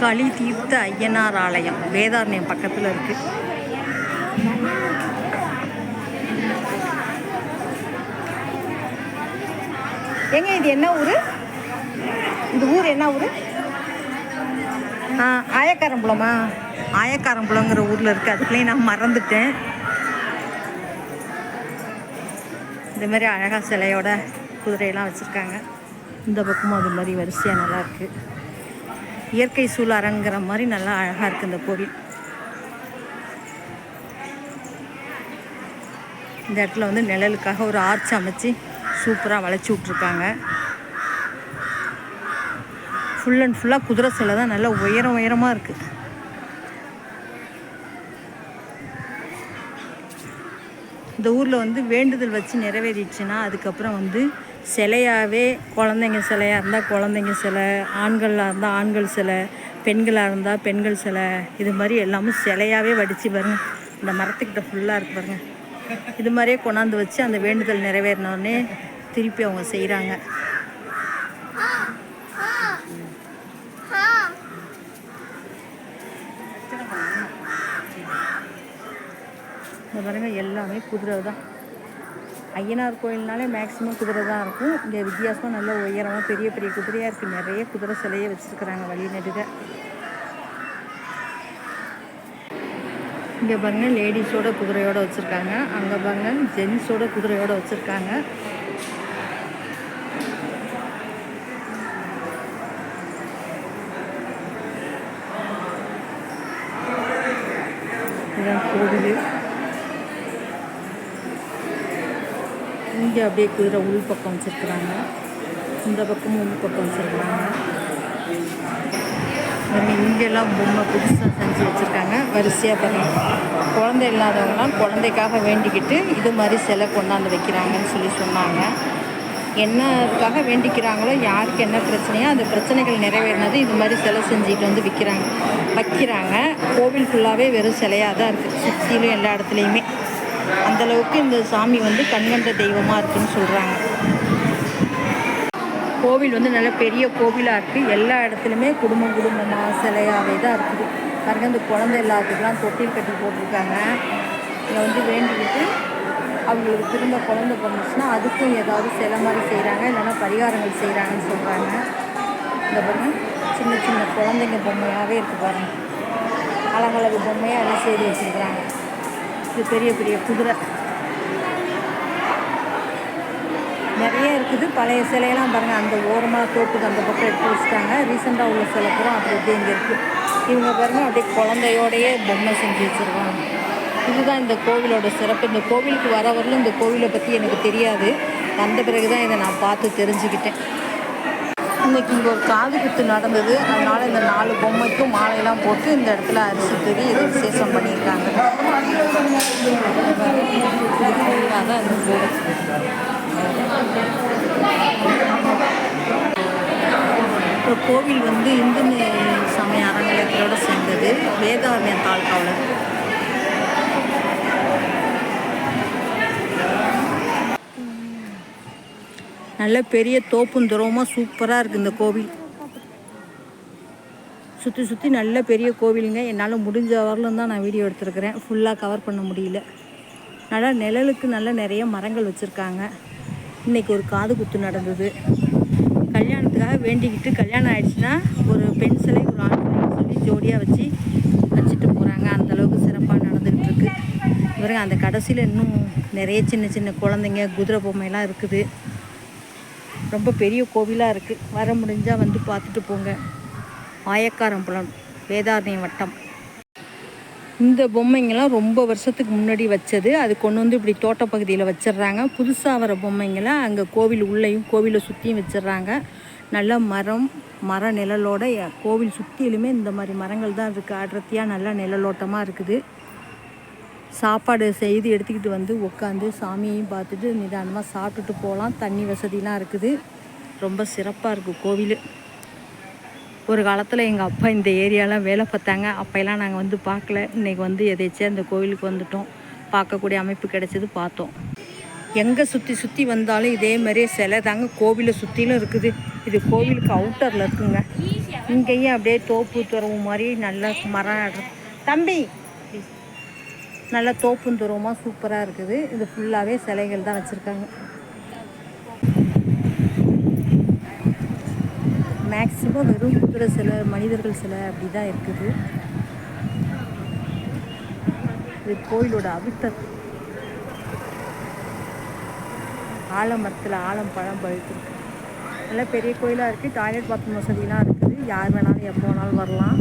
களி தீர்த்த ஐயனார் ஆலயம் வேதாரண்யம் பக்கத்தில் இருக்குது. ஏங்க இது என்ன ஊர்? இந்த ஊர் என்ன ஊர்? ஆயக்காரம்புலமா? ஆயக்காரம்புலங்கிற ஊரில் இருக்குது. அதுக்குள்ளேயும் நான் மறந்துட்டேன். இந்த மாதிரி அழகாக சிலையோட குதிரையெல்லாம் வச்சுருக்காங்க. இந்த பக்கமும் அது மாதிரி வரிசையாக நல்லாயிருக்கு. இயற்கை சூழறங்கிற மாதிரி நல்லா அழகாக இருக்குது இந்த கோவில். இந்த இடத்துல வந்து நிழலுக்காக ஒரு ஆர்ச் அமைச்சு சூப்பராக வளைச்சி விட்ருக்காங்க. ஃபுல் அண்ட் ஃபுல்லாக குதிரை சிலை தான், நல்லா உயரமாக இருக்குது. இந்த ஊரில் வந்து வேண்டுதல் வச்சு நிறைவேறிடுச்சுன்னா அதுக்கப்புறம் வந்து சிலையாகவே குழந்தைங்க சிலையாக இருந்தால் குழந்தைங்க சிலை, ஆண்களாக இருந்தால் ஆண்கள் சிலை, பெண்களாக இருந்தால் பெண்கள் சிலை, இது மாதிரி எல்லாமே சிலையாகவே வடித்து பாருங்க. இந்த மரத்துக்கிட்ட ஃபுல்லாக இருக்கு பாருங்க. இது மாதிரியே கொண்டாந்து வச்சு அந்த வேண்டுதல் நிறைவேறினோடனே திருப்பி அவங்க செய்கிறாங்க. இந்த பாருங்க எல்லாமே குதிரை தான். ஐயனார் கோயில்னாலே மேக்ஸிமம் குதிரை தான் இருக்கும். இங்கே வித்தியாசமாக நல்ல உயரமாக பெரிய பெரிய குதிரையாக இருக்குது. நிறைய குதிரை சிலையை வச்சுருக்குறாங்க வழி நெடுக. இங்கே பாருங்கள் லேடிஸோட குதிரையோடு வச்சுருக்காங்க. அங்கே பாருங்கள் ஜென்ஸோட குதிரையோடு வச்சுருக்காங்க. இதுதான் கோவில். இங்கே அப்படியே குதிரை உள் பக்கம் வச்சுருக்குறாங்க. இந்த பக்கமும் உள் பக்கம் வச்சுருக்குறாங்க. இங்கெல்லாம் பொம்மை புதுசாக செஞ்சு வச்சுருக்காங்க வரிசையாக பாருங்க. குழந்தை இல்லாதவங்களாம் குழந்தைக்காக வேண்டிக்கிட்டு இது மாதிரி சிலை கொண்டாந்து வைக்கிறாங்கன்னு சொல்லி சொன்னாங்க. என்னதுக்காக வேண்டிக்கிறாங்களோ, யாருக்கு என்ன பிரச்சனையோ அந்த பிரச்சனைகள் நிறைவேறினது இது மாதிரி சிலை செஞ்சுட்டு வந்து வைக்கிறாங்க. கோவில் ஃபுல்லாகவே வெறும் சிலையாக தான் இருக்குது. சுற்றிலும் எல்லா இடத்துலையுமே அந்தளவுக்கு இந்த சாமி வந்து கண்கண்ட தெய்வமாக இருக்குதுன்னு சொல்கிறாங்க. கோவில் வந்து நல்ல பெரிய கோவிலாக இருக்குது. எல்லா இடத்துலையுமே குடும்பமாக சிலையாகவே தான் இருக்குது. பாருங்கள் இந்த குழந்தை எல்லாத்துக்கெல்லாம் தொட்டில் கட்டி போட்டிருக்காங்க. இதை வந்து வேண்டிக்கிட்டு அவங்களுக்கு திரும்ப குழந்தை பிறந்துச்சுன்னா அதுக்கும் ஏதாவது சிலை மாதிரி செய்கிறாங்க, இல்லைன்னா பரிகாரங்கள் செய்கிறாங்கன்னு சொல்கிறாங்க. இந்த பாருங்கள் சின்ன சின்ன குழந்தைங்க பொம்மையாகவே இருக்குது பாருங்கள். அழகழகு பொம்மையாக எல்லாம் செய்து வச்சுருக்குறாங்க. இது பெரிய பெரிய குதிரை நிறைய இருக்குது. பழைய சிலையெல்லாம் பாருங்கள் அந்த ஓரமாக தோப்புக்கு அந்த பக்கம் எடுத்து வச்சுட்டாங்க. ரீசெண்டாக உள்ள சிலை பூரா அப்படி எப்படி இங்கே இருக்குது. இவங்க பாருங்கள் அப்படியே குழந்தையோடையே பொம்மை செஞ்சு வச்சுருக்காங்க. இதுதான் இந்த கோவிலோட சிறப்பு. இந்த கோவிலுக்கு வரவரையிலும் இந்த கோவிலை பற்றி எனக்கு தெரியாது. வந்த பிறகு தான் இதை நான் பார்த்து தெரிஞ்சுக்கிட்டேன். இன்றைக்கி இங்கே ஒரு காது குத்து நடந்தது. அதனால் இந்த 4 பொம்மைக்கும் மாலையெல்லாம் போட்டு இந்த இடத்துல அரிசி தெரி இது விசேஷம் பண்ணியிருக்காங்க. அதான் இந்த கோவில். அப்புறம் கோவில் வந்து இந்து சமய அறநிலையத்தோடு சேர்ந்தது. வேதாரண்யம் தாலுகாவில். நல்ல பெரிய தோப்புந்துரமாக சூப்பராக இருக்குது இந்த கோவில். சுற்றி நல்ல பெரிய கோவிலுங்க. என்னால் முடிஞ்ச வரலும் தான் நான் வீடியோ எடுத்துருக்கிறேன். ஃபுல்லாக கவர் பண்ண முடியல. நல்லா நிழலுக்கு நல்ல நிறைய மரங்கள் வச்சுருக்காங்க. இன்றைக்கி ஒரு காது குத்து நடந்தது. கல்யாணத்துக்காக வேண்டிக்கிட்டு கல்யாணம் ஆகிடுச்சுன்னா ஒரு பெண் சிலை ஒரு ஆண் சிலை சொல்லி ஜோடியாக வச்சுட்டு போகிறாங்க. அந்தளவுக்கு சிறப்பாக நடந்துக்கிட்டு இருக்கு. இவருங்க அந்த கடைசியில் இன்னும் நிறைய சின்ன சின்ன குழந்தைங்க குதிரை பொம்மையெல்லாம் இருக்குது. ரொம்ப பெரிய கோவிலாக இருக்குது. வர முடிஞ்சால் வந்து பார்த்துட்டு போங்க. ஆயக்காரம்புலம் வேதாரண்யம் வட்டம். இந்த பொம்மைங்கள்லாம் ரொம்ப வருஷத்துக்கு முன்னாடி வச்சது. அது கொண்டு வந்து இப்படி தோட்டப்பகுதியில் வச்சிடுறாங்க. புதுசாக வர பொம்மைங்களாம் அங்கே கோவில் உள்ளேயும் கோவிலை சுற்றியும் வச்சிடுறாங்க. நல்ல மர நிழலோட கோவில் சுற்றிலுமே இந்த மாதிரி மரங்கள் தான் இருக்குது. அடர்த்தியாக நல்லா நிழலோட்டமாக இருக்குது. சாப்பாடு செய்து எடுத்துக்கிட்டு வந்து உட்காந்து சாமியையும் பார்த்துட்டு நிதானமாக சாப்பிட்டுட்டு போகலாம். தண்ணி வசதிலாம் இருக்குது. ரொம்ப சிறப்பாக இருக்குது கோவில். ஒரு காலத்தில் எங்கள் அப்பா இந்த ஏரியாலாம் வேலை பார்த்தாங்க. அப்போல்லாம் நாங்கள் வந்து பார்க்கல. இன்றைக்கி வந்து எதேச்சியாக இந்த கோவிலுக்கு வந்துட்டோம். பார்க்கக்கூடிய அமைப்பு கிடைச்சது, பார்த்தோம். எங்கே சுற்றி வந்தாலும் இதே மாதிரியே சிலை தாங்க கோவிலை சுற்றிலும் இருக்குது. இது கோவிலுக்கு அவுட்டரில் இருக்குங்க. இங்கேயும் அப்படியே தோப்பு துறவு மாதிரி நல்ல மரம். தம்பி நல்ல தோப்பும் துறவுமாக சூப்பராக இருக்குது. இது ஃபுல்லாகவே சிலைகள் தான் வச்சுருக்காங்க. மேக்ஸிமம் வெறும் குதிரை சிலை, மனிதர்கள் சிலை அப்படி தான் இருக்குது. இது கோயிலோட அவிட்டர். ஆலமரத்தில் ஆலம் பழம் பழுத்துருக்கு. நல்ல பெரிய கோயிலாக இருக்குது. டாய்லெட் பாத்ரூம் வசதிலாம் இருக்குது. யார் வேணாலும் எப்போ வேணாலும் வரலாம்.